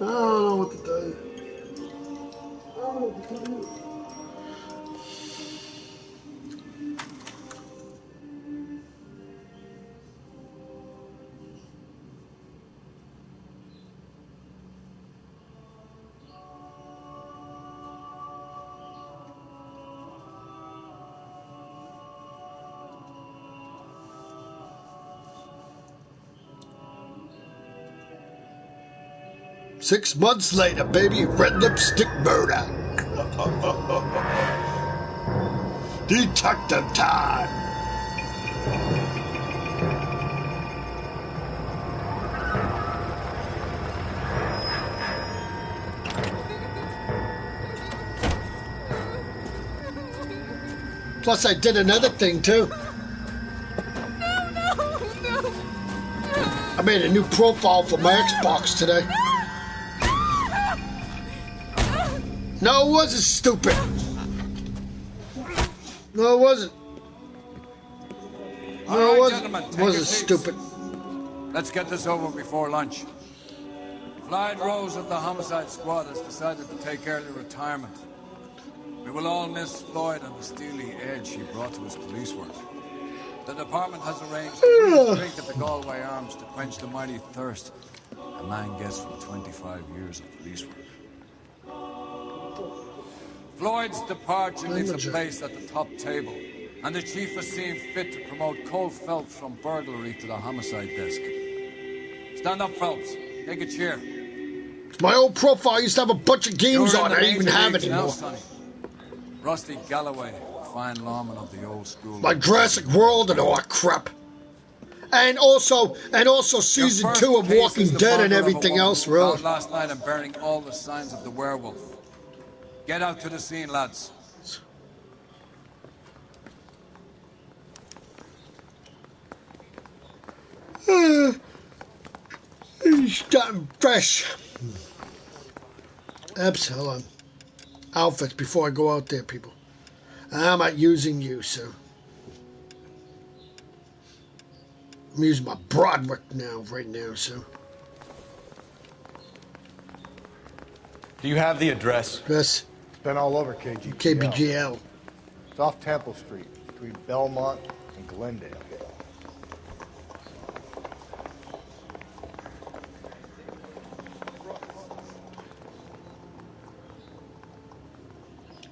I don't know what to tell you. I don't know what to tell you. 6 months later, baby, red lipstick murder. Detective time. Plus, I did another thing too. No. I made a new profile for my Xbox today. No, it wasn't stupid. No, it wasn't. No, it wasn't. It wasn't stupid. Let's get this over before lunch. Clyde Rose of the Homicide Squad has decided to take early retirement. We will all miss Floyd and the steely edge he brought to his police work. The department has arranged a drink at the Galway Arms to quench the mighty thirst a man gets from 25 years of police work. Floyd's departure leaves a place at the top table, and the chief has seen fit to promote Cole Phelps from burglary to the homicide desk. Stand up, Phelps. Take a chair. My old profile used to have a bunch of games on it. I don't even have it anymore. Sonny. Rusty Galloway, fine lawman of the old school. Like Jurassic World and all that crap. And also season 2 of Walking Dead and everything else, really. Last night and bearing all the signs of the werewolf. Get out to the scene, lads. Starting fresh. Hold on. Outfits before I go out there, people. I'm not using you, so. I'm using my Broadwick right now, so. Do you have the address? Yes. It's been all over KGL. KBGL. It's off Temple Street, between Belmont and Glendale.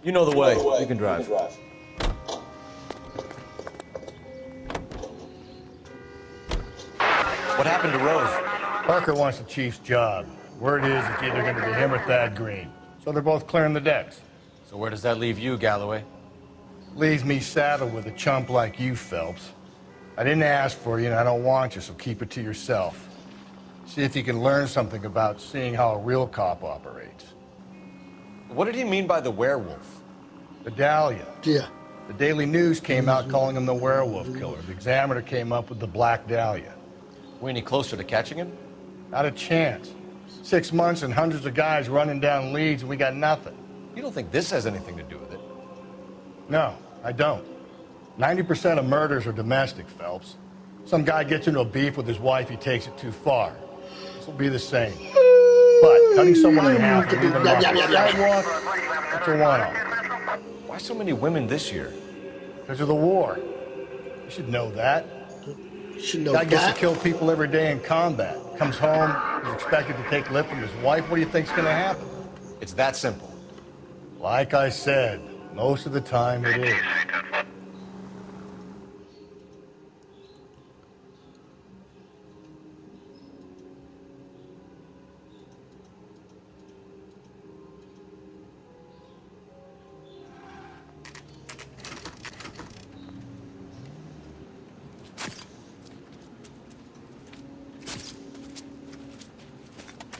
You know the way. You can drive. What happened to Rose? Parker wants the chief's job. Word is it's either going to be him or Thad Green. So they're both clearing the decks. So where does that leave you, Galloway? Leaves me saddled with a chump like you, Phelps. I didn't ask for you, and I don't want you, so keep it to yourself. See if you can learn something about seeing how a real cop operates. What did he mean by the werewolf? The Dahlia. Yeah. The Daily News came out calling him the werewolf killer. The Examiner came up with the Black Dahlia. We any closer to catching him? Not a chance. 6 months and hundreds of guys running down leads, and we got nothing. You don't think this has anything to do with it? No, I don't. 90% of murders are domestic, Phelps. Some guy gets into a beef with his wife, he takes it too far. This will be the same. But cutting someone in half and leaving them off the sidewalk, that's a one-off. Why so many women this year? Because of the war. You should know that. You should know Guy gets that. to kill people every day in combat. Comes home, is expected to take lip from his wife. What do you think's going to happen? It's that simple. Like I said, most of the time it is.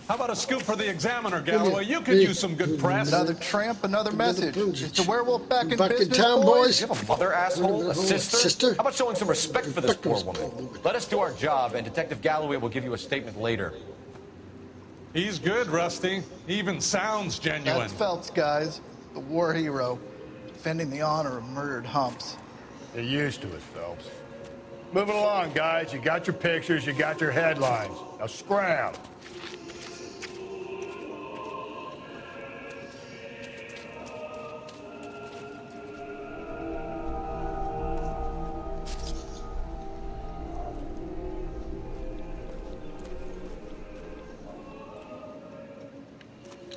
How about a scoop for the Examiner, Galloway? You could use some good press. Another tramp, another message. Is the werewolf back in business, town, boys? You have a mother, asshole? A sister? Sister? How about showing some respect for this poor woman? Let us do our job, and Detective Galloway will give you a statement later. He's good, Rusty. He even sounds genuine. That's Phelps, guys. The war hero. Defending the honor of murdered humps. Get used to it, Phelps. Moving along, guys. You got your pictures, you got your headlines. Now scram.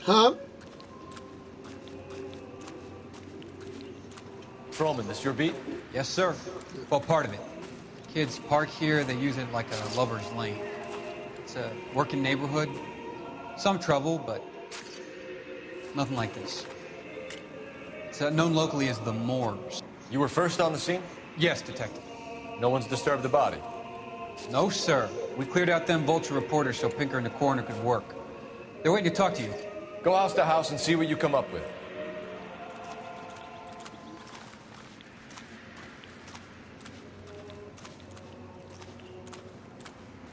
Huh? Patrolman, this your beat? Yes, sir. Well, part of it. Kids park here, they use it like a lover's lane. It's a working neighborhood. Some trouble, but nothing like this. It's known locally as the Moors. You were first on the scene? Yes, detective. No one's disturbed the body? No, sir. We cleared out them vulture reporters so Pinker and the coroner could work. They're waiting to talk to you. Go house to house and see what you come up with.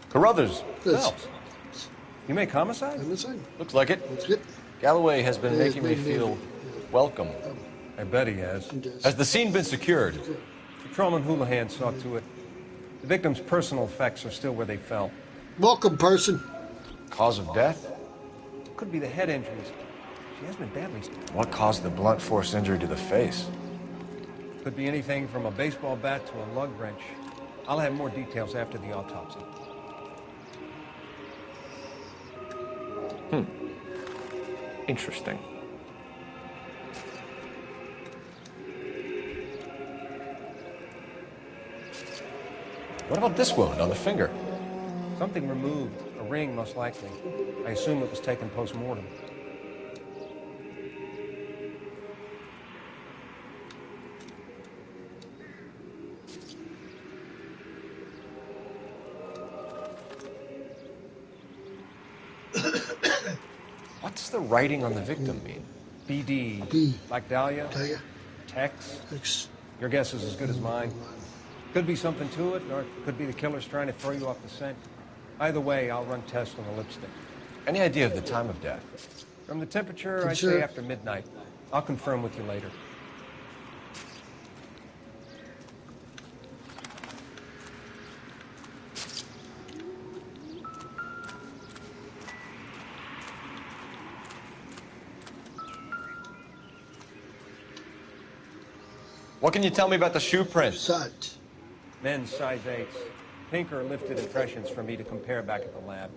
Carruthers. This. You make homicide? Homicide? Looks like it. That's good. Galloway has been making me feel welcome. I bet he has. Has the scene been secured? Patrolman Houlihan saw to it. The victim's personal effects are still where they fell. Welcome, person. Cause of death? Could be the head injuries. She has been badly. What caused the blunt force injury to the face? Could be anything from a baseball bat to a lug wrench. I'll have more details after the autopsy. Interesting. What about this wound on the finger? Something removed. A ring, most likely. I assume it was taken post-mortem. What's the writing on the victim mean? BD. B. Like Dahlia? Dahlia. Tex? Thanks. Your guess is as good as mine. Could be something to it, or it could be the killer's trying to throw you off the scent. Either way, I'll run tests on the lipstick. Any idea of the time of death? From the temperature, I'd say after midnight. I'll confirm with you later. What can you tell me about the shoe prints? Side. Men's size 8s. Pinker lifted impressions for me to compare back at the lab.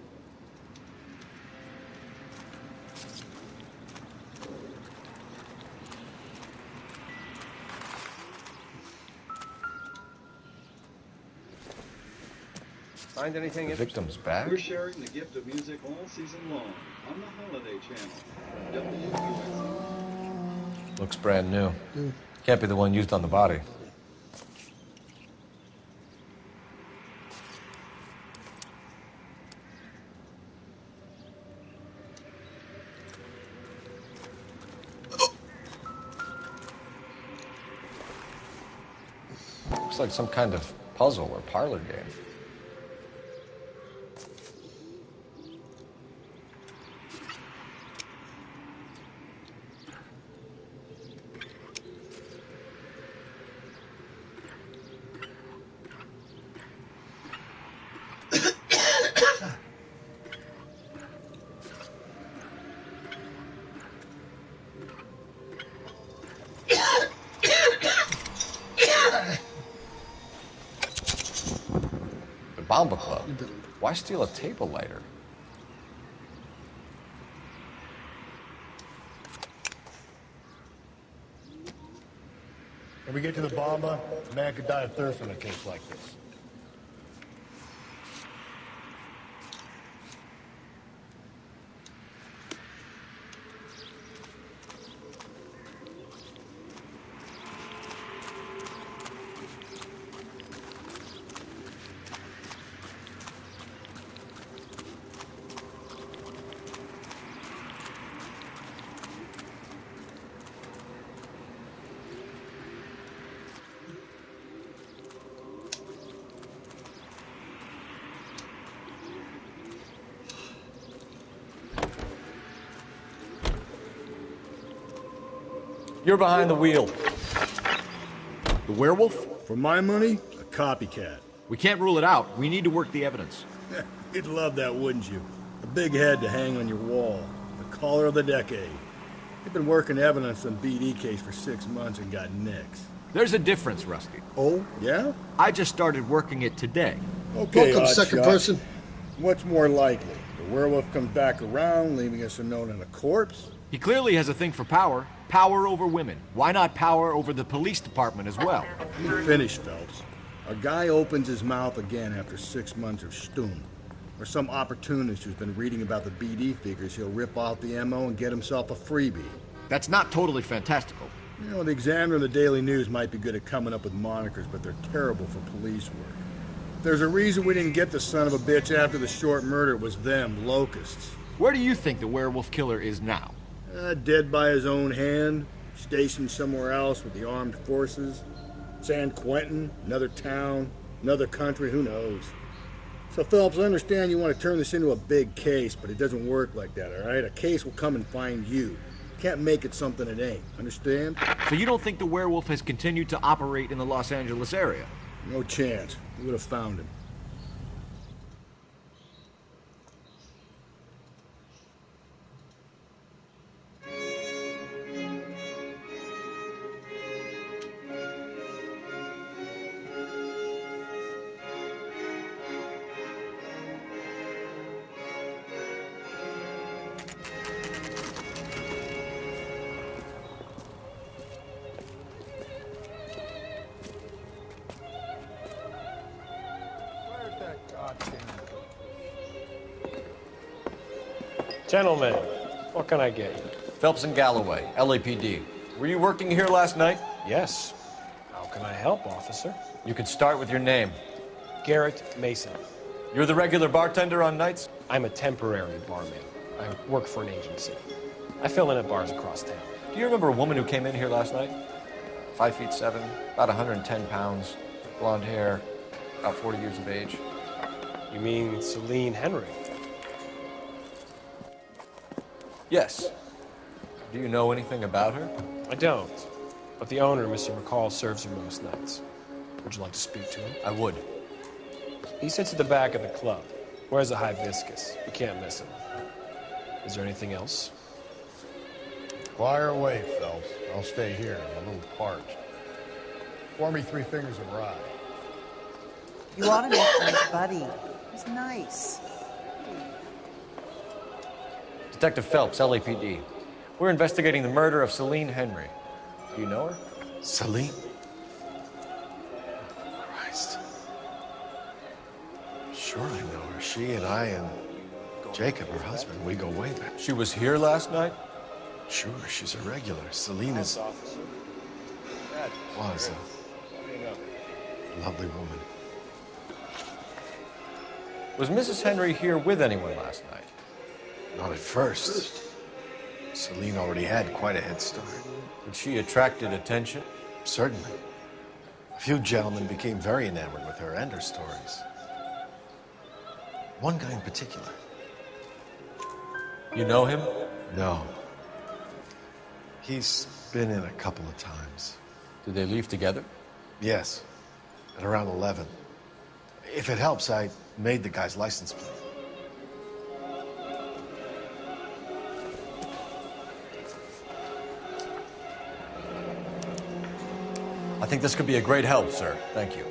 Find anything The interesting? victim's back? We're sharing the gift of music all season long on the Holiday Channel. WUSA. Looks brand new. Can't be the one used on the body. Looks like some kind of puzzle or parlor game. Bomba Club. Why steal a table lighter? When we get to the Bomba, a man could die of thirst on a case like this. You're behind the wheel. The werewolf? For my money, a copycat. We can't rule it out. We need to work the evidence. You'd love that, wouldn't you? A big head to hang on your wall. The caller of the decade. They've been working evidence on BD case for 6 months and got nicks. There's a difference, Rusty. Oh, yeah? I just started working it today. Okay, Welcome, second hotshot. person. What's more likely? The werewolf comes back around, leaving us unknown in a corpse? He clearly has a thing for power. Power over women. Why not power over the police department as well? You finished, Phelps. A guy opens his mouth again after 6 months of stewing. Or some opportunist who's been reading about the BD figures he'll rip off the MO and get himself a freebie. That's not totally fantastical. You know, the Examiner and the Daily News might be good at coming up with monikers, but they're terrible for police work. There's a reason we didn't get the son of a bitch after the short murder. It was them, locusts. Where do you think the werewolf killer is now? Dead by his own hand, stationed somewhere else with the armed forces. San Quentin, another town, another country, who knows? So, Phelps, I understand you want to turn this into a big case, but it doesn't work like that, all right? A case will come and find you. Can't make it something it ain't, understand? So you don't think the werewolf has continued to operate in the Los Angeles area? No chance. We would have found him. Gentlemen, what can I get you? Phelps and Galloway, LAPD. Were you working here last night? Yes. How can I help, officer? You can start with your name. Garrett Mason. You're the regular bartender on nights? I'm a temporary barman. I work for an agency. I fill in at bars across town. Do you remember a woman who came in here last night? 5'7", about 110 pounds, blonde hair, about 40 years of age. You mean Celine Henry? Yes. Do you know anything about her? I don't. But the owner, Mr. McCall, serves her most nights. Would you like to speak to him? I would. He sits at the back of the club. Wears a hibiscus. You can't miss him. Is there anything else? Fire away, Phelps. I'll stay here. I'm a little parched. Pour me 3 fingers of rye. You ought to meet his buddy. He's nice. Detective Phelps, LAPD. We're investigating the murder of Celine Henry. Do you know her? Celine? Christ. Sure I know her. She and I and Jacob, her husband, we go way back. She was here last night? Sure, she's a regular. Celine is... was a lovely woman. Was Mrs. Henry here with anyone last night? Not at first. Celine already had quite a head start. But she attracted attention? Certainly. A few gentlemen became very enamored with her and her stories. One guy in particular. You know him? No. He's been in a couple of times. Did they leave together? Yes. At around 11. If it helps, I made the guy's license plate. I think this could be a great help, sir. Thank you.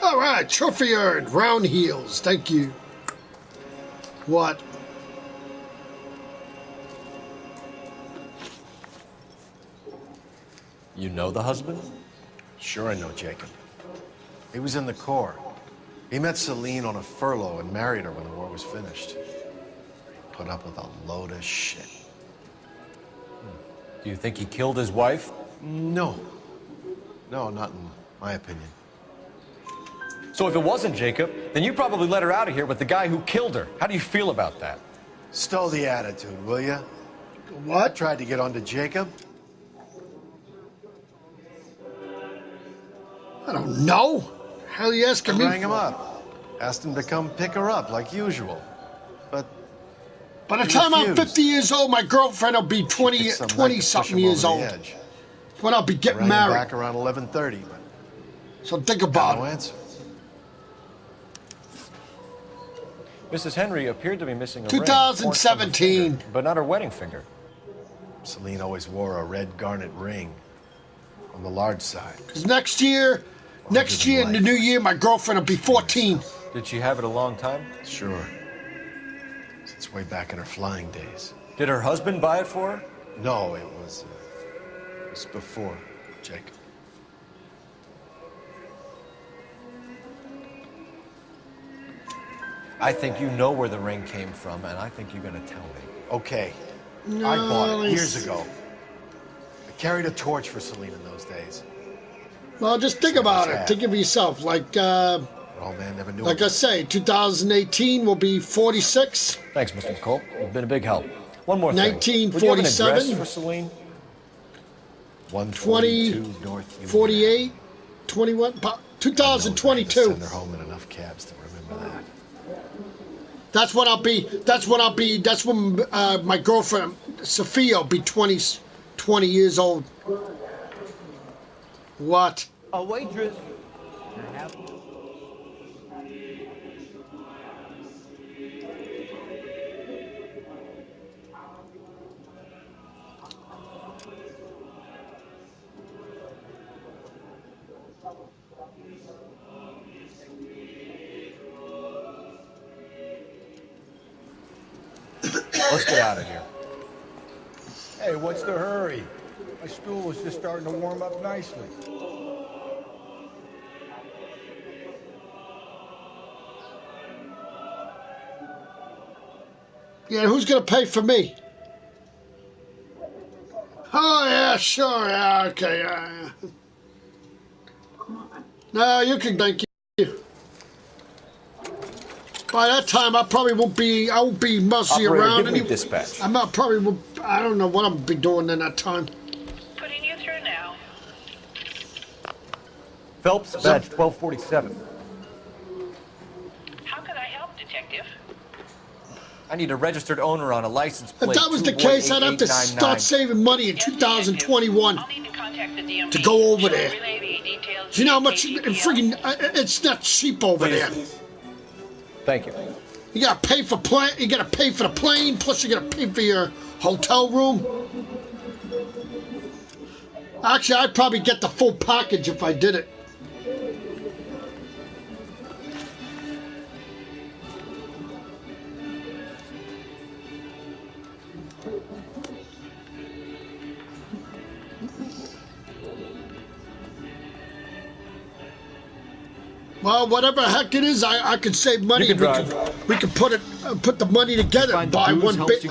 All right, trophy earned. Round heels. Thank you. What? You know the husband? Sure I know Jacob. He was in the Corps. He met Celine on a furlough and married her when the war was finished. He put up with a load of shit. Do you think he killed his wife? No. No, not in my opinion. So if it wasn't Jacob, then you probably let her out of here with the guy who killed her. How do you feel about that? Stow the attitude, will ya? What? Tried to get onto Jacob? I don't know. Hell, you asking me? Rang him up. Asked him to come pick her up, like usual. But by the time I'm 50 years old, my girlfriend will be 20-something years old. When I'll be getting married. Back around 11:30. So think about no it. Answer. Mrs. Henry appeared to be missing a 2017. ring, but not her wedding finger. Celine always wore a red garnet ring on the large side. Because next year in the new year, my girlfriend will be 14. Did she have it a long time? Sure. Since way back in her flying days. Did her husband buy it for her? No, it was before, Jake. I think you know where the ring came from, and I think you're gonna tell me. Okay. No, I bought it years ago. I carried a torch for Celine in those days. Well, just think about it. Think of yourself. Like, But old man never knew like I about it. say, 2018 will be 46. Thanks, Mr. McCall. You've been a big help. One more thing. Would you have an 1947. address for Celine? 142 North Union. 48, 21, 2022. Send her home in enough cabs to remember that. That's when I'll be. That's when I'll be. That's when my girlfriend Sophia will be 20 years old. What? A waitress. Let's get out of here. Hey, what's the hurry? My stool was just starting to warm up nicely. Yeah, who's gonna pay for me? Oh yeah, sure, yeah, okay, yeah. No, you can thank you. By that time, I probably won't be. I won't be mostly Operator, around give me anymore. dispatch. I'm not probably. Will, I don't know what I'm gonna be doing in that time. Putting you through now. Phelps, badge 1247. How can I help, Detective? I need a registered owner on a license If plate. that was the case, I'd have to start saving money in 2021 to go over there. Do you know how much friggin' it's not cheap over there. Thank you. You gotta pay for You gotta pay for the plane. Plus, you gotta pay for your hotel room. Actually, I'd probably get the full package if I did it. Well, whatever the heck it is, I could save money. We could put the money together and buy one thing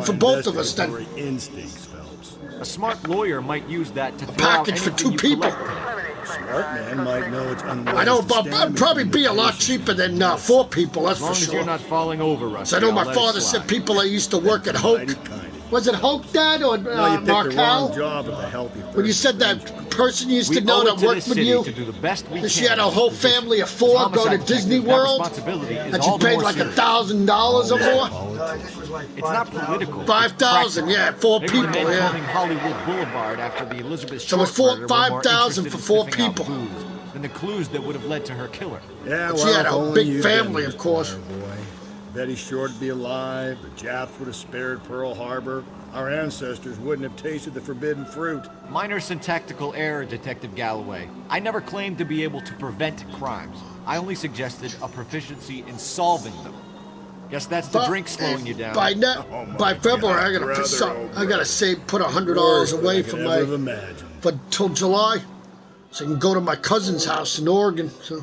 for both of us. Then Instincts, Phelps. A smart lawyer might use that to a throw out package for anything 2 you people. collect. Smart man might know it's unwise. I know, to but stand it'd probably between be a the lot patient cheaper and than the 4 people. That's As long for as sure. you're not falling over, Rusty. So I know I'll my let it father slide. said people that used to work at Hoke. Mighty kind. Was it Hoke, Dad, or No, you picked the wrong Markel? job with a healthy When you said that person you used We to know owe that it to worked this with city you, to do the best we and she can had a in whole this position. family of As 4 go to homicide Disney detectives, that World, responsibility is and she all the paid more like serious. $1,000 or more? It's not political. 5,000, yeah, 4 Maybe people, the men yeah. calling Hollywood Boulevard after the Elizabeth So it's Short murder were more 5,000 interested for in 4 sniffing out people. booze than the clues that would have led to her killer. Yeah, But well, she had if a only big you'd family, been of course. there, boy. Betty Short would be alive. The Japs would have spared Pearl Harbor. Our ancestors wouldn't have tasted the forbidden fruit. Minor syntactical error, Detective Galloway. I never claimed to be able to prevent crimes. I only suggested a proficiency in solving them. Guess that's the drink slowing you down. By February, I gotta save, put $100 away for till July, so I can go to my cousin's house in Oregon. So.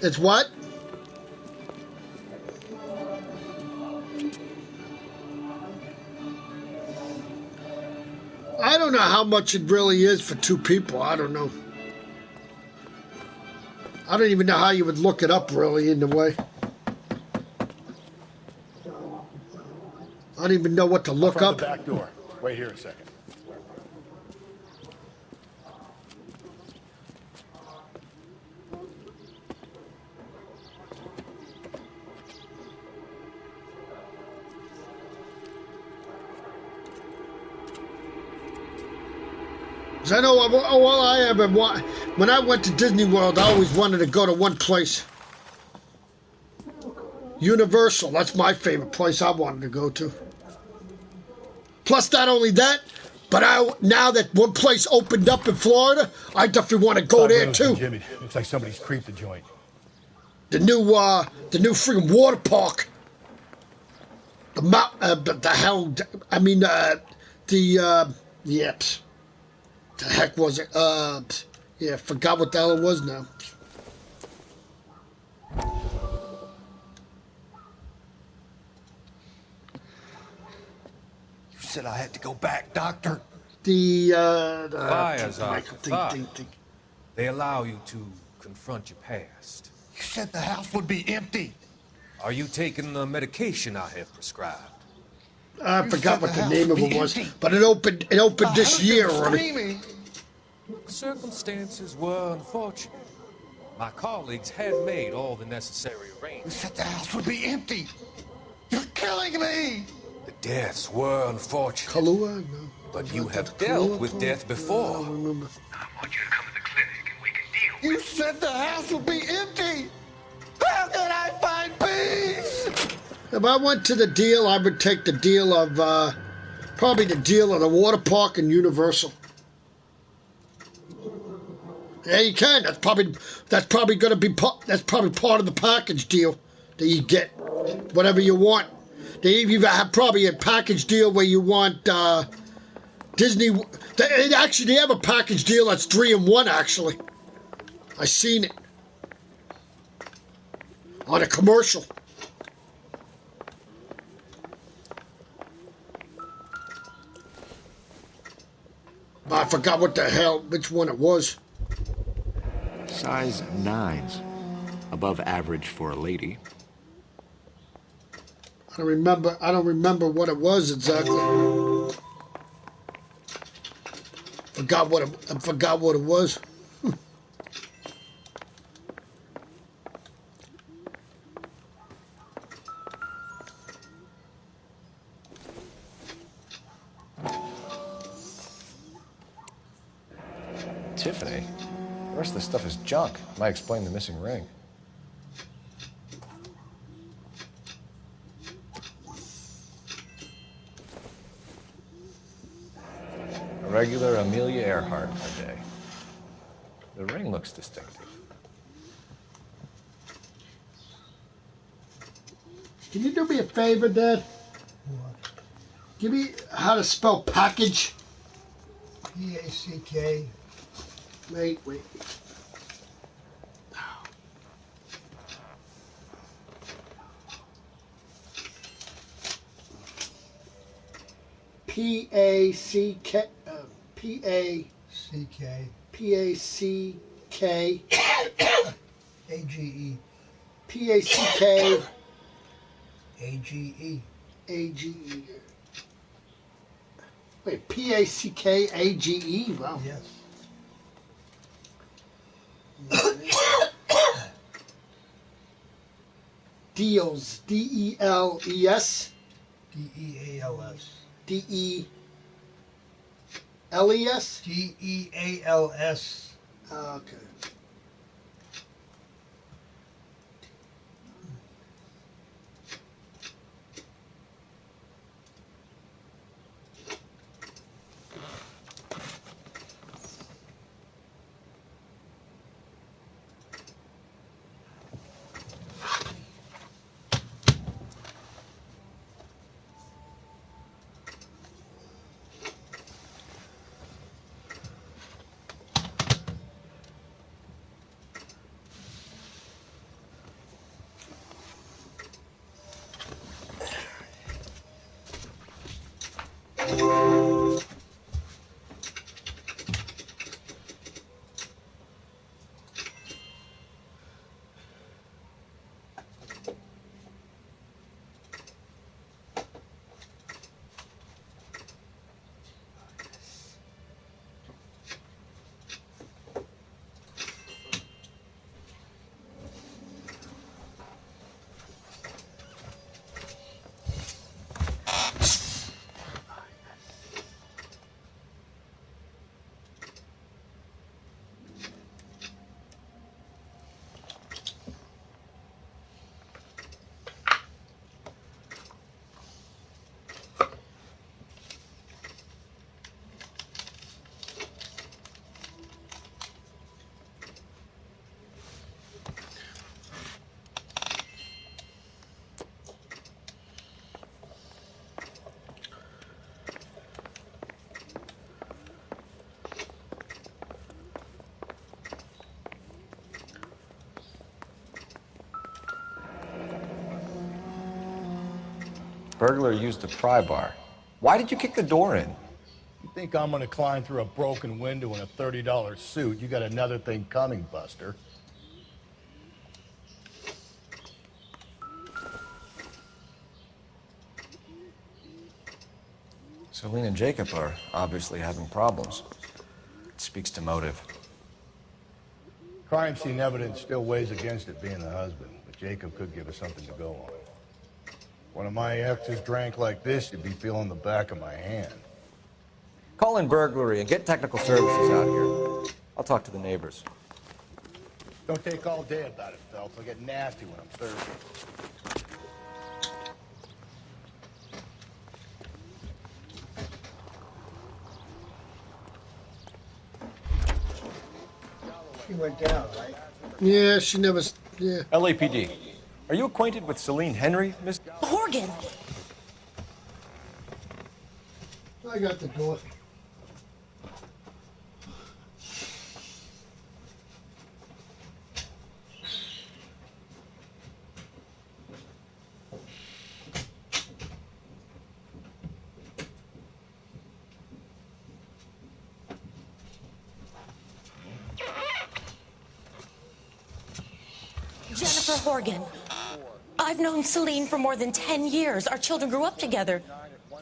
It's what? I don't know how much it really is for 2 people. I don't know. I don't even know how you would look it up, really, in the way. I don't even know what to look up. The back door. Wait here a second. 'Cause I know all I ever want. When I went to Disney World, I always wanted to go to one place. Universal. That's my favorite place I wanted to go to. Plus, not only that, but now that one place opened up in Florida, I definitely want to go there too. Jimmy, looks like somebody's creeped the joint. The new freaking water park. The hell, I mean, Yips. The heck was it? Yeah, forgot what the hell it was now. You said I had to go back, Doctor. The Fires are They allow you to confront your past. You said the house would be empty. Are you taking the medication I have prescribed? I forgot what the name of it was, but it opened this year already. Circumstances were unfortunate. My colleagues had made all the necessary arrangements. You said the house would be empty. You're killing me. The deaths were unfortunate. Kahlua? No. But you have dealt with death before. I don't remember. I want you to come to the clinic and we can deal with You said the house would be empty. How can I find peace? If I went to the deal, I would take the deal of probably the deal of the water park and Universal. Yeah, you can. That's probably going to be that's probably part of the package deal that you get, whatever you want. They even have probably a package deal where you want Disney. They have a package deal that's 3-in-1. Actually, I seen it on a commercial. I forgot which one it was. Size 9s. Above average for a lady. I don't remember what it was exactly. I forgot what it was. Tiffany? The rest of the stuff is junk. Might explain the missing ring. A regular Amelia Earhart per day. The ring looks distinctive. Can you do me a favor, Dad? Give me how to spell package. P-A-C-K. Wait. P-A-C-K. P-A-C-K. P-A-C-K. A-G-E. P-A-C-K. A-G-E. A-G-E. Wait, P-A-C-K-A-G-E? Wow. Yes. Deals. D-E-L-E-S. D-E-A-L-S. D-E-L-E-S? D-E-A-L-S. Okay. Burglar used a pry bar. Why did you kick the door in? You think I'm gonna climb through a broken window in a $30 suit? You got another thing coming, Buster. Celine and Jacob are obviously having problems. It speaks to motive. Crime scene evidence still weighs against it being the husband, but Jacob could give us something to go on. One of my exes drank like this, you'd be feeling the back of my hand. Call in burglary and get technical services out here. I'll talk to the neighbors. Don't take all day about it, Phelps. I'll get nasty when I'm thirsty. She went down, right? Yeah, she never. Yeah. LAPD. Are you acquainted with Celine Henry, Miss? Horgan! I got the door. Jennifer Horgan. I've known Celine for more than 10 years. Our children grew up together.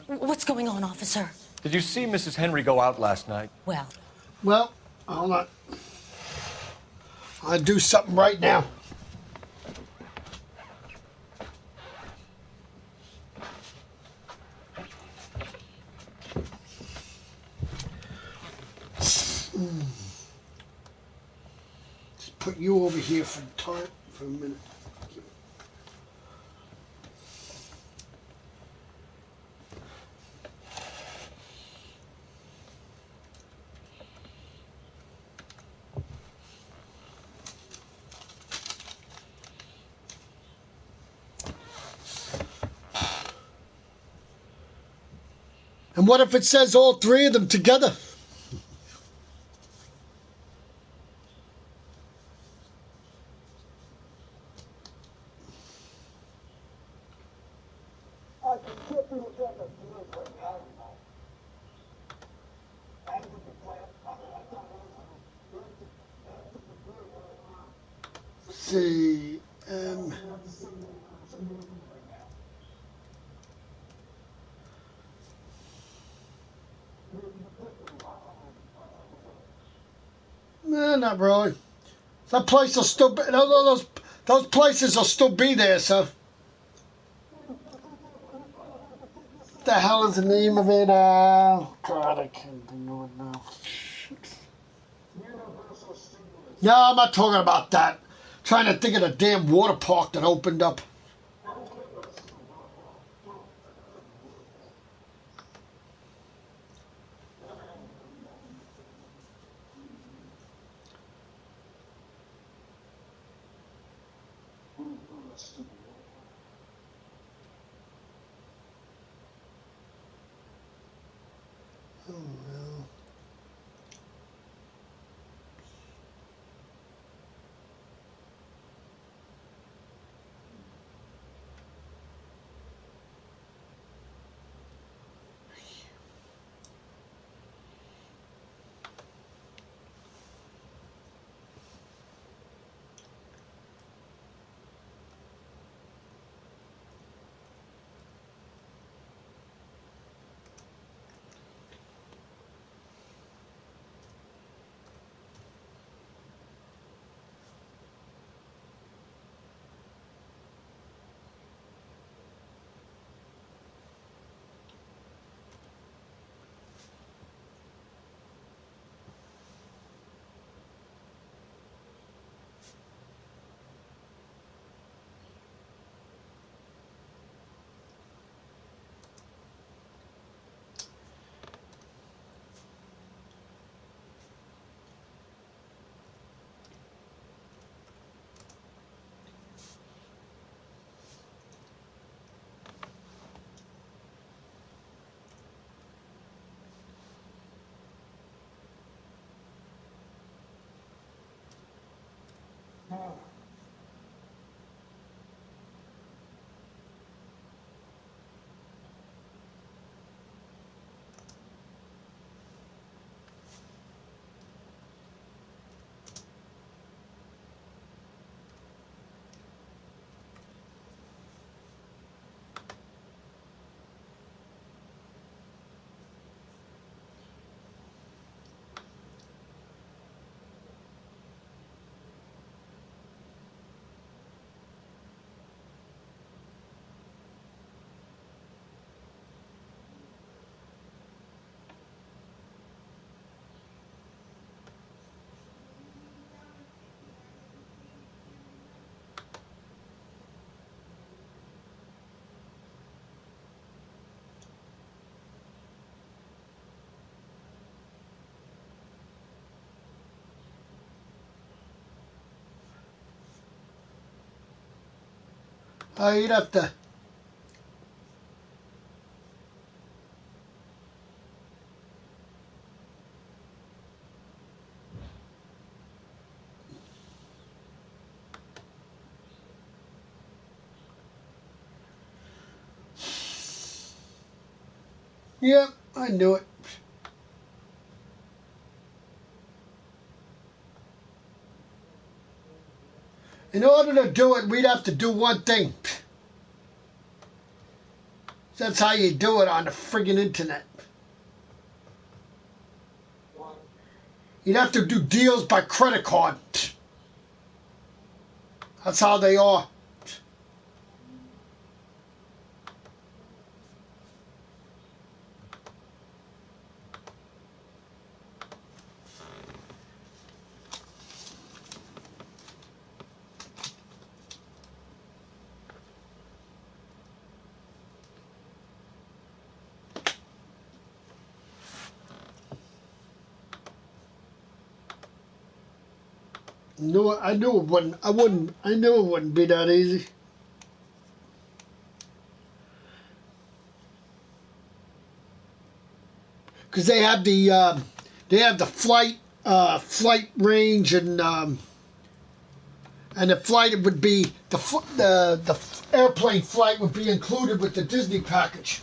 What's going on, officer? Did you see Mrs. Henry go out last night? Well, hold on. I'll do something right now. Just put you over here for time for a minute. And what if it says all three of them together? See, nah, not really. That place will still be, those places will still be there, so. What the hell is the name of it? God, I can't do it now. No, I'm not talking about that. Trying to think of the damn water park that opened up. Oh, no. You'd have to. Yep, I knew it. In order to do it, we'd have to do one thing. That's how you do it on the friggin' internet. You'd have to do deals by credit card. That's how they are. I knew it wouldn't. I knew it wouldn't be that easy. Because they have the flight range and the flight would be the airplane flight would be included with the Disney package.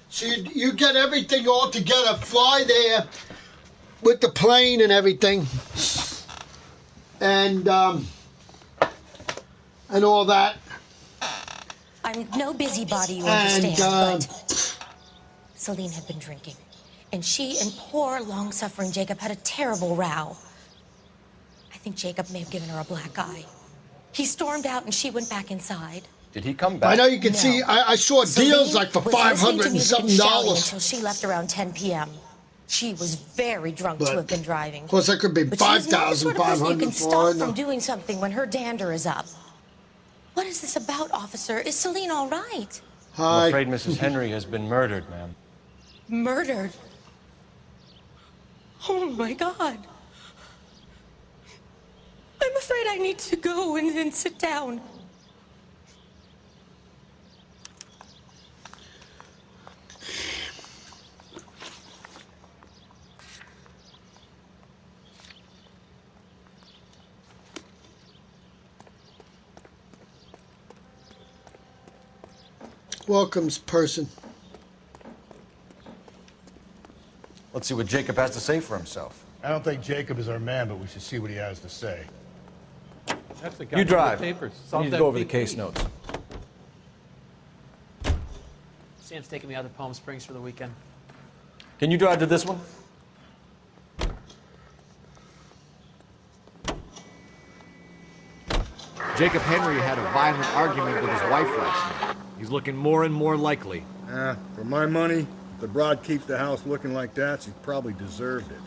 So you get everything all together, fly there with the plane and everything, and all that. I'm no busybody, you understand, but Celine had been drinking, and she and poor, long-suffering Jacob had a terrible row. I think Jacob may have given her a black eye. He stormed out, and she went back inside. Did he come back? I know you can see. I saw deals like for $500 and something until she left around 10 p.m. She was very drunk to have been driving. Of course, that could be $5,500. You can stop from doing something when her dander is up. What is this about, officer? Is Celine all right? Hi. I'm afraid Mrs. Henry has been murdered, ma'am. Murdered? Oh, my God. I'm afraid I need to go and sit down. Welcomes person. Let's see what Jacob has to say for himself. I don't think Jacob is our man, but we should see what he has to say. That's the guy. You drive. Papers. I need to go over the case notes. Sam's taking me out to Palm Springs for the weekend. Can you drive to this one? Jacob Henry had a violent argument with his wife last night. He's looking more and more likely. For my money, if the broad keeps the house looking like that, she probably deserved it.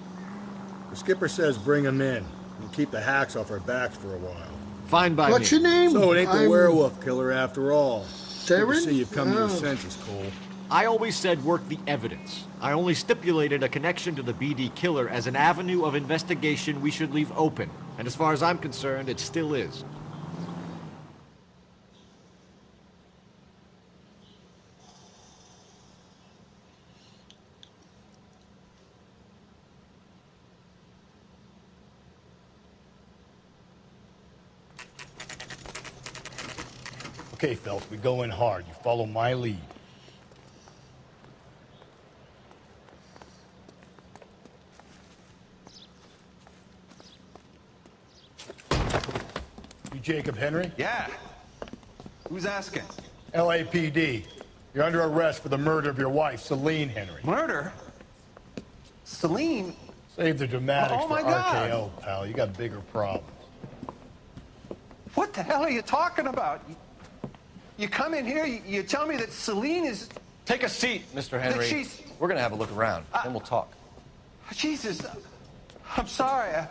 The skipper says bring him in. We'll keep the hacks off our backs for a while. Fine by me. What's your name? So it ain't the werewolf killer after all. Good to Darren? see you've come to your senses, Cole. I always said work the evidence. I only stipulated a connection to the BD killer as an avenue of investigation we should leave open. And as far as I'm concerned, it still is. Okay, Phelps, we go in hard. You follow my lead. You Jacob Henry? Yeah. Who's asking? LAPD. You're under arrest for the murder of your wife, Celine Henry. Murder? Celine? Save the dramatics Oh, for my God. RKO, pal. You got bigger problems. What the hell are you talking about? You come in here, you tell me that Celine is... Take a seat, Mr. Henry. she's- We're going to have a look around, then we'll talk. Jesus, I'm sorry.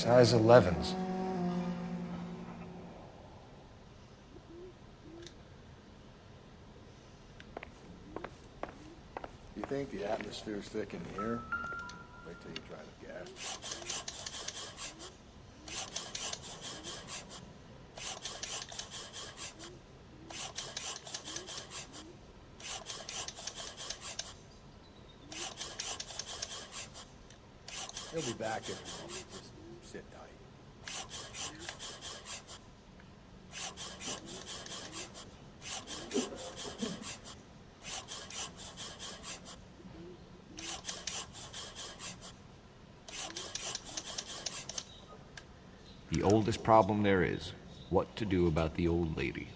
Size 11s. You think the atmosphere's thick in the air? Wait till you try the gas. He'll be back in a moment. Just sit tight. The oldest problem there is, what to do about the old lady.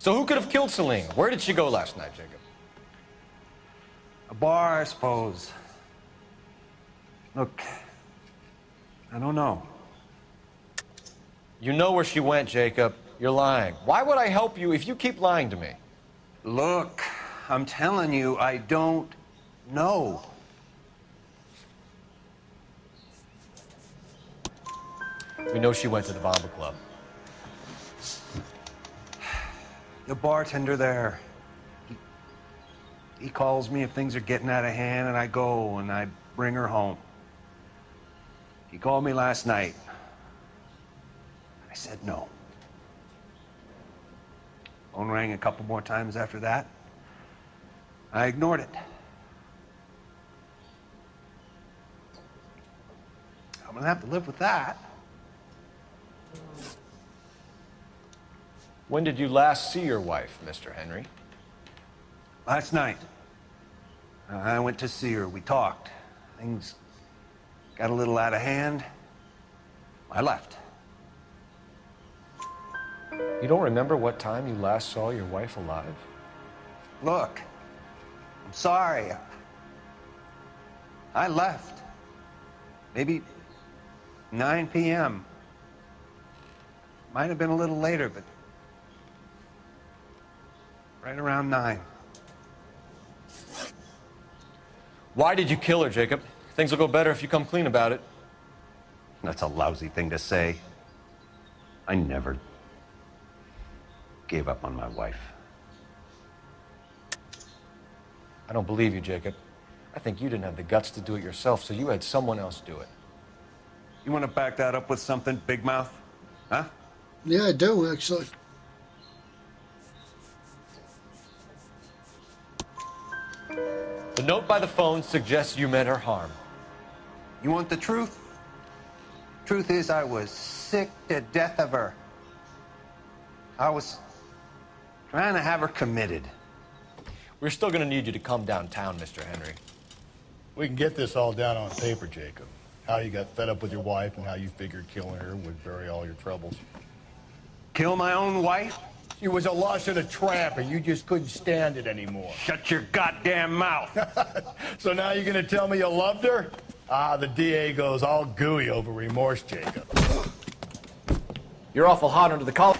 So who could have killed Celine? Where did she go last night, Jacob? A bar, I suppose. Look, I don't know. You know where she went, Jacob. You're lying. Why would I help you if you keep lying to me? Look, I'm telling you, I don't know. We know she went to the Bomba Club. The bartender there, he calls me if things are getting out of hand, and I go and I bring her home. He called me last night. I said no. Phone rang a couple more times after that. I ignored it. I'm gonna have to live with that. When did you last see your wife, Mr. Henry? Last night. I went to see her. We talked. Things got a little out of hand. I left. You don't remember what time you last saw your wife alive? Look, I'm sorry. I left. Maybe 9 p.m. Might have been a little later, but right around 9. Why did you kill her, Jacob? Things will go better if you come clean about it. That's a lousy thing to say. I never gave up on my wife. I don't believe you, Jacob. I think you didn't have the guts to do it yourself, so you had someone else do it. You want to back that up with something, Big Mouth? Huh? Yeah, I do, actually. The note by the phone suggests you meant her harm. You want the truth? Truth is, I was sick to death of her. I was trying to have her committed. We're still going to need you to come downtown, Mr. Henry. We can get this all down on paper, Jacob. How you got fed up with your wife and how you figured killing her would bury all your troubles. Kill my own wife? She was a lush and a tramp, and you just couldn't stand it anymore. Shut your goddamn mouth. So now you're going to tell me you loved her? Ah, the DA goes all gooey over remorse, Jacob. You're awful hot under the collar.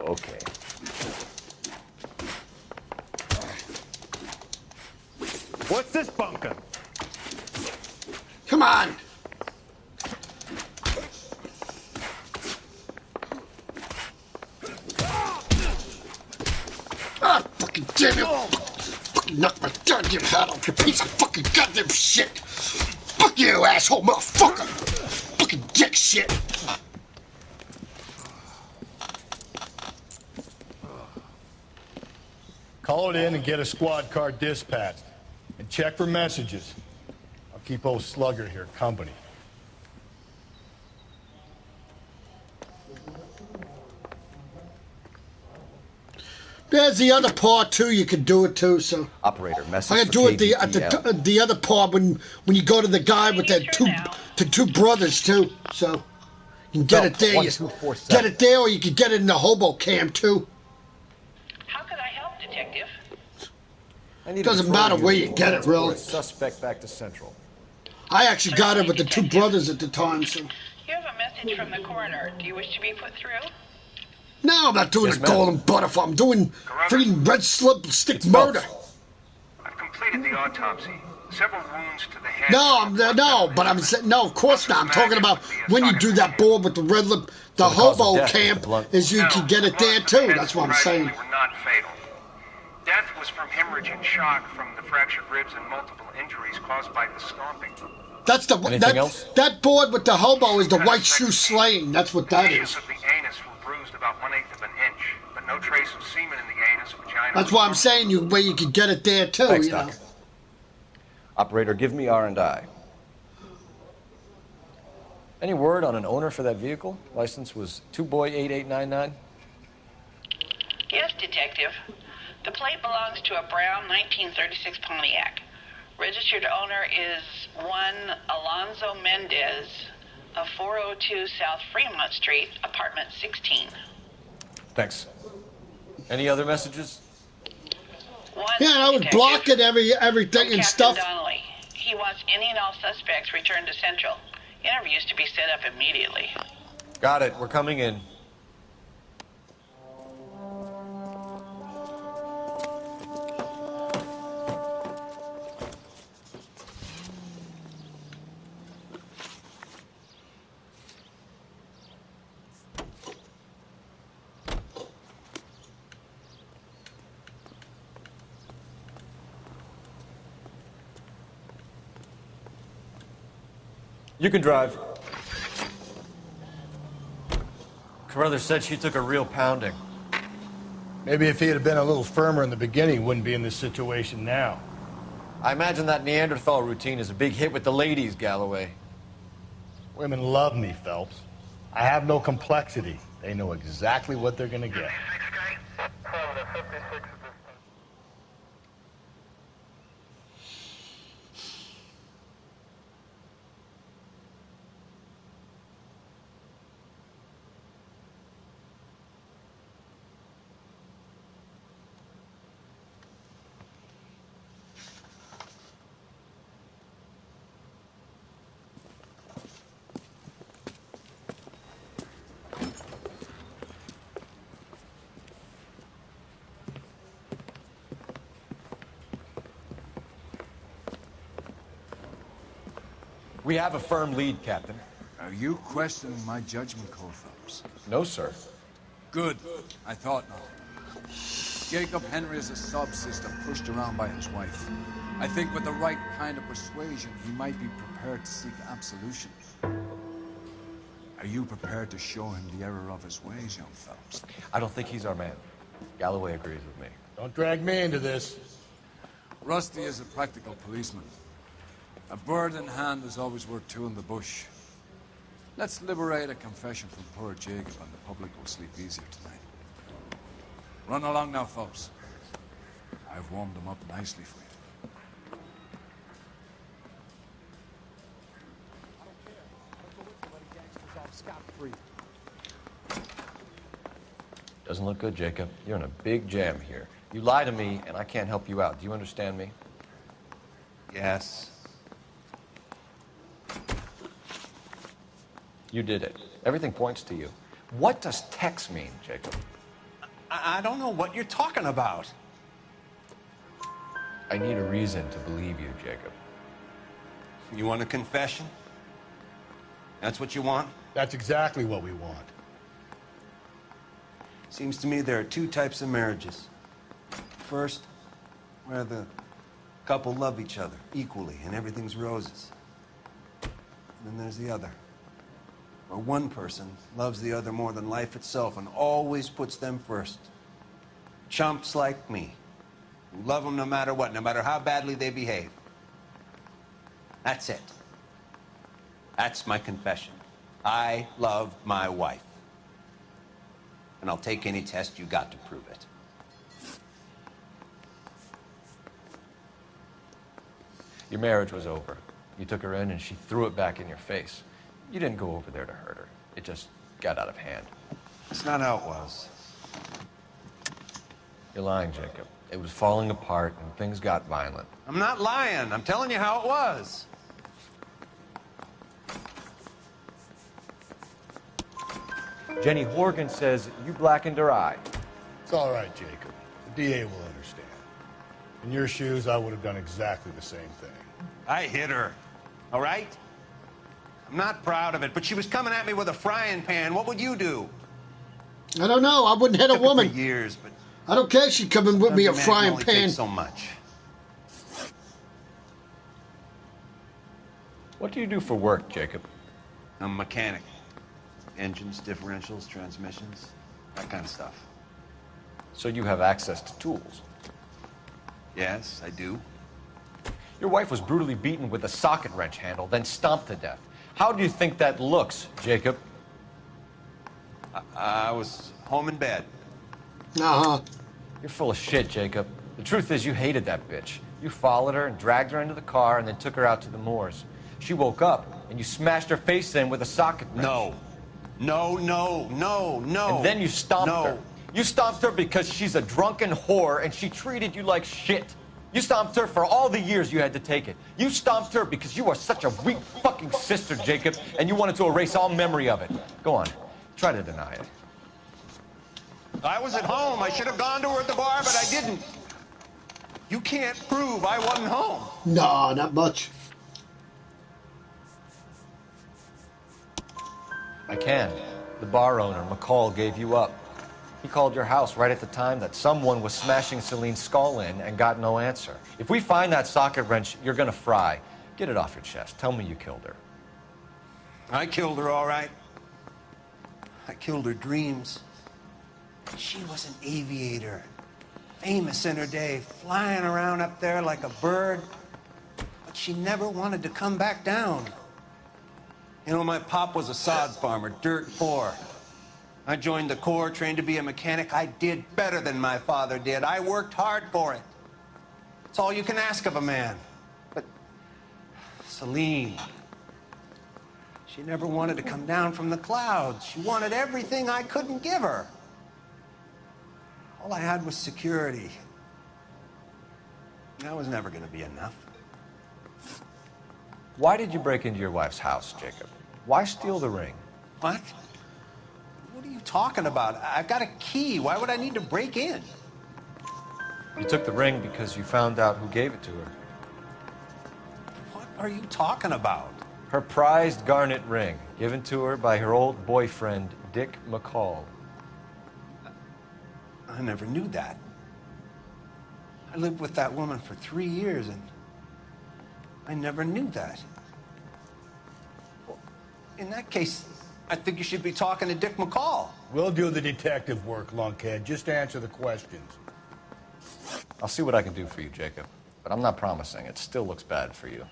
Okay. What's this bunkum? Come on! Ah, fucking damn you! Fucking knock my goddamn hat off, you piece of fucking goddamn shit! Fuck you, asshole motherfucker! Fucking dick shit! Call it in and get a squad car dispatched. And check for messages. I'll keep old Slugger here company. There's the other part too. You can do it too. So operator message. I can do it the other part when you go to the guy with the two brothers too. So you can get it there. Get it there, or you can get it in the hobo cam too. How could I help, Detective? Doesn't matter where you get it, really. Suspect back to Central. I actually got it with the two brothers at the time. So You have a message from the coroner. Do you wish to be put through? No, I'm not doing Yes, a ma'am. golden butterfly. I'm doing freaking red stick murder. I've completed the autopsy. Several wounds to the head. No, of course not. I'm talking about when you do that board with the red lip, the So the cause of hobo death is the camp, blunt- is you can get it there too. That's what I'm saying. Were not fatal. Death was from hemorrhage and shock from the fractured ribs and multiple injuries caused by the stomping. That's the Anything else? that board with the hobo is the white shoe slaying. That's what that Lesions is. of the anus were bruised about 1/8 of an inch, but no trace of semen in the anus, vagina. That's why I'm saying where you can get it there too. Thanks, you know. Doc. Operator, give me R&I. Any word on an owner for that vehicle? License was 2boy8899. Yes, Detective. The plate belongs to a brown 1936 Pontiac. Registered owner is one Alonzo Mendez of 402 South Fremont Street, apartment 16. Thanks. Any other messages? Yeah, and I was blocking everything and stuff. Donnelly. He wants any and all suspects returned to Central. Interviews to be set up immediately. Got it. We're coming in. You can drive. Carruthers said she took a real pounding. Maybe if he had been a little firmer in the beginning, he wouldn't be in this situation now. I imagine that Neanderthal routine is a big hit with the ladies, Galloway. Women love me, Phelps. I have no complexity. They know exactly what they're gonna get. We have a firm lead, Captain. Are you questioning my judgment call, Phelps? No, sir. Good. I thought not. Jacob Henry is a sub-sister pushed around by his wife. I think with the right kind of persuasion, he might be prepared to seek absolution. Are you prepared to show him the error of his ways, young Phelps? I don't think he's our man. Galloway agrees with me. Don't drag me into this. Rusty is a practical policeman. A bird in hand is always worth two in the bush. Let's liberate a confession from poor Jacob, and the public will sleep easier tonight. Run along now, Phelps. I've warmed them up nicely for you. Doesn't look good, Jacob. You're in a big jam here. You lie to me, and I can't help you out. Do you understand me? Yes. You did it. Everything points to you. What does Tex mean, Jacob? I don't know what you're talking about. I need a reason to believe you, Jacob. You want a confession? That's what you want? That's exactly what we want. Seems to me there are two types of marriages. First, where the couple love each other equally and everything's roses. And then there's the other, where one person loves the other more than life itself and always puts them first. Chumps like me, who love them no matter what, no matter how badly they behave. That's it. That's my confession. I love my wife. And I'll take any test you got to prove it. Your marriage was over. You took her in and she threw it back in your face. You didn't go over there to hurt her. It just got out of hand. That's not how it was. You're lying, Jacob. It was falling apart and things got violent. I'm not lying. I'm telling you how it was. Jenny Horgan says you blackened her eye. It's all right, Jacob. The DA will understand. In your shoes, I would have done exactly the same thing. I hit her, all right? I'm not proud of it, but she was coming at me with a frying pan. What would you do? I don't know. I wouldn't hit a woman. For years, but I don't care if she's coming with me a man can frying only pan. take so much. What do you do for work, Jacob? I'm a mechanic. Engines, differentials, transmissions, that kind of stuff. So you have access to tools? Yes, I do. Your wife was brutally beaten with a socket wrench handle, then stomped to death. How do you think that looks, Jacob? I was home in bed. Uh-huh. You're full of shit, Jacob. The truth is you hated that bitch. You followed her and dragged her into the car and then took her out to the moors. She woke up and you smashed her face in with a socket wrench. No. No. And then you stomped her. You stomped her because she's a drunken whore and she treated you like shit. You stomped her for all the years you had to take it. You stomped her because you are such a weak fucking sister, Jacob, and you wanted to erase all memory of it. Go on. Try to deny it. I was at home. I should have gone to her at the bar, but I didn't. You can't prove I wasn't home. No, not much. I can. The bar owner, McCall, gave you up. He called your house right at the time that someone was smashing Celine's skull in and got no answer. If we find that socket wrench, you're gonna fry. Get it off your chest. Tell me you killed her. I killed her, all right. I killed her dreams. She was an aviator, famous in her day, flying around up there like a bird, but she never wanted to come back down. You know, my pop was a sod farmer, dirt poor. I joined the Corps, trained to be a mechanic. I did better than my father did. I worked hard for it. It's all you can ask of a man. But Celine, she never wanted to come down from the clouds. She wanted everything I couldn't give her. All I had was security. That was never going to be enough. Why did you break into your wife's house, Jacob? Why steal the ring? What? What are you talking about? I've got a key. Why would I need to break in? You took the ring because you found out who gave it to her. What are you talking about? Her prized garnet ring, given to her by her old boyfriend, Dick McCall. I never knew that. I lived with that woman for 3 years, and I never knew that. Well, in that case, I think you should be talking to Dick McCall. We'll do the detective work, lunkhead. Just answer the questions. I'll see what I can do for you, Jacob. But I'm not promising. It still looks bad for you.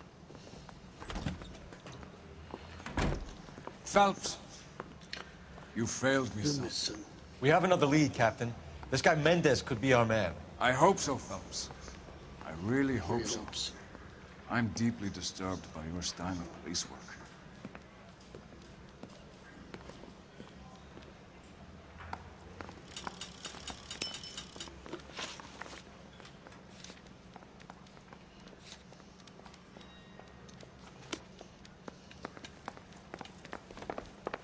Phelps, you failed me, son. We have another lead, Captain. This guy Mendez could be our man. I hope so, Phelps. I really hope so. I'm deeply disturbed by your style of police work.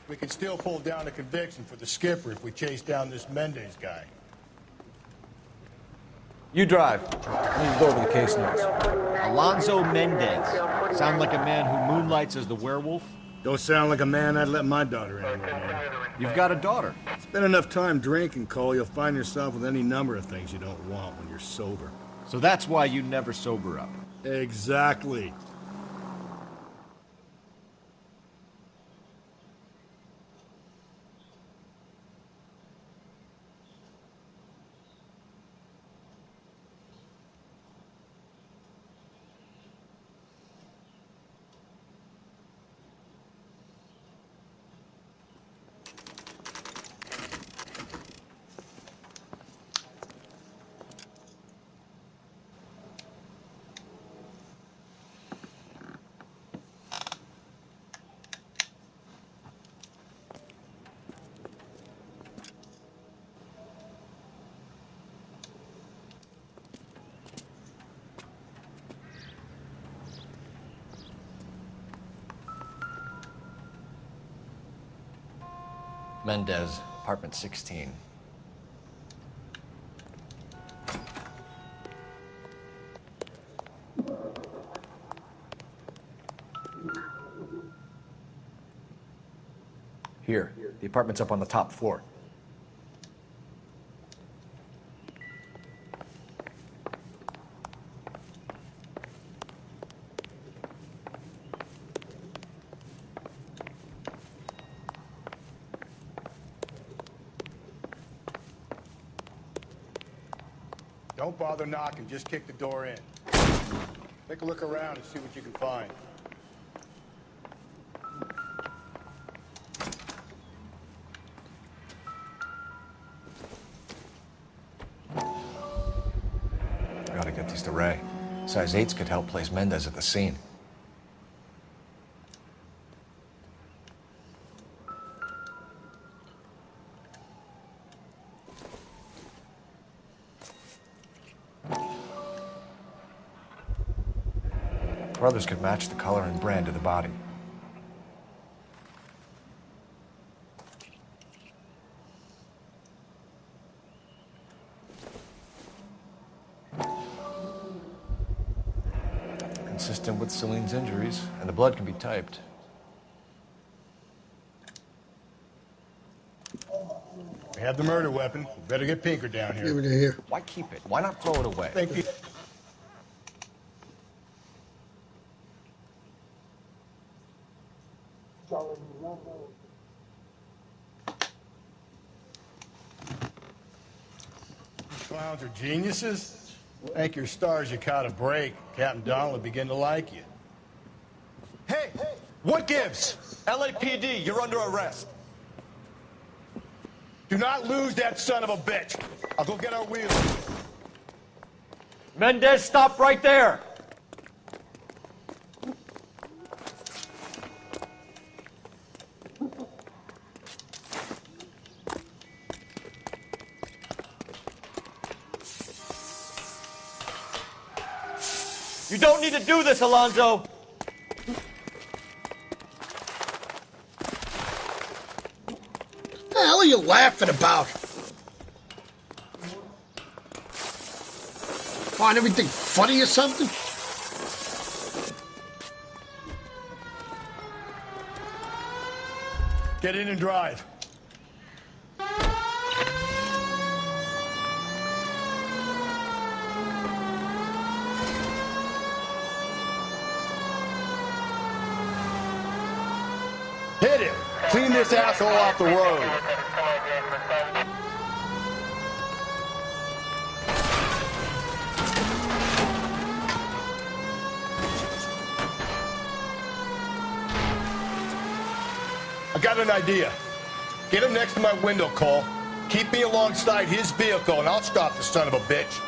We can still pull down a conviction for the skipper if we chase down this Mendez guy. You drive. I need to go over the case notes. Alonzo Mendez. Sound like a man who moonlights as the werewolf? Don't sound like a man I'd let my daughter in with, man. You've got a daughter. Spend enough time drinking, Cole, you'll find yourself with any number of things you don't want when you're sober. So that's why you never sober up. Exactly. Mendez, apartment 16. Here, the apartment's up on the top floor. Don't bother knocking, just kick the door in. Take a look around and see what you can find. Gotta get these to Ray. Size 8s could help place Mendez at the scene. Brothers could match the color and brand of the body. Consistent with Celine's injuries, and the blood can be typed. We have the murder weapon. We better get Pinker down here. Give it here. Why keep it? Why not throw it away? Thank you. Clowns are geniuses. Thank your stars you caught a break. Captain Donald will begin to like you. Hey, what gives? LAPD, you're under arrest. Do not lose that son of a bitch. I'll go get our wheels. Mendez, stop right there. You don't need to do this, Alonzo. What the hell are you laughing about? Find everything funny or something? Get in and drive. Hit him! Clean this asshole off the road. I got an idea. Get him next to my window, Cole. Keep me alongside his vehicle, and I'll stop the son of a bitch.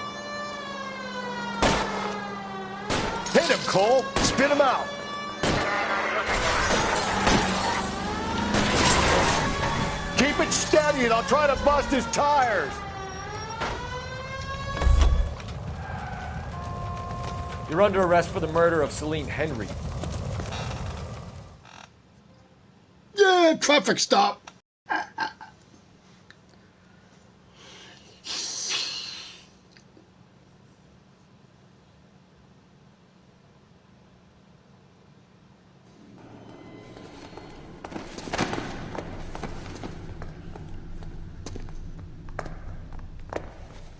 Hit him, Cole. Spit him out. Keep it steady, and I'll try to bust his tires. You're under arrest for the murder of Celine Henry. Yeah, traffic stop.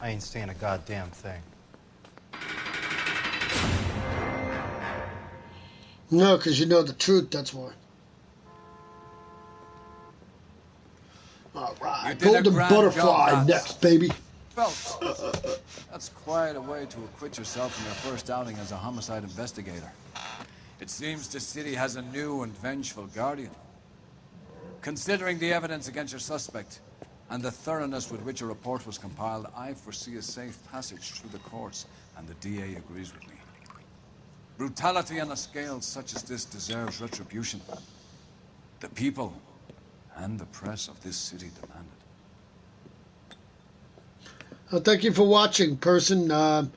I ain't saying a goddamn thing. No, because you know the truth, that's why. All right, golden butterfly next, baby. Phelps, that's quite a way to acquit yourself in your first outing as a homicide investigator. It seems the city has a new and vengeful guardian. Considering the evidence against your suspect and the thoroughness with which a report was compiled, I foresee a safe passage through the courts, and the DA agrees with me. Brutality on a scale such as this deserves retribution. The people and the press of this city demand it. Thank you for watching, person. I'll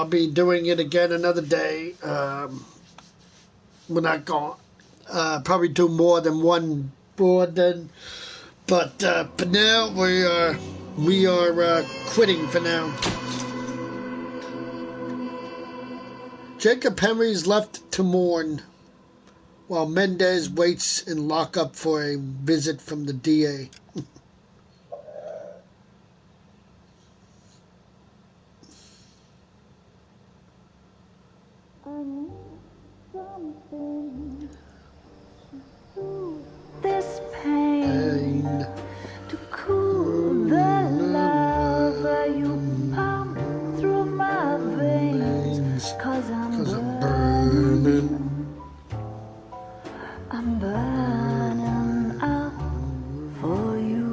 be doing it again another day. We're not going. Probably do more than one board then. But for now, we are quitting for now. Jacob Henry's left to mourn, while Mendez waits in lockup for a visit from the DA. This pain to cool the lava you pump through my veins, 'cause I'm burning. I'm burning up for you.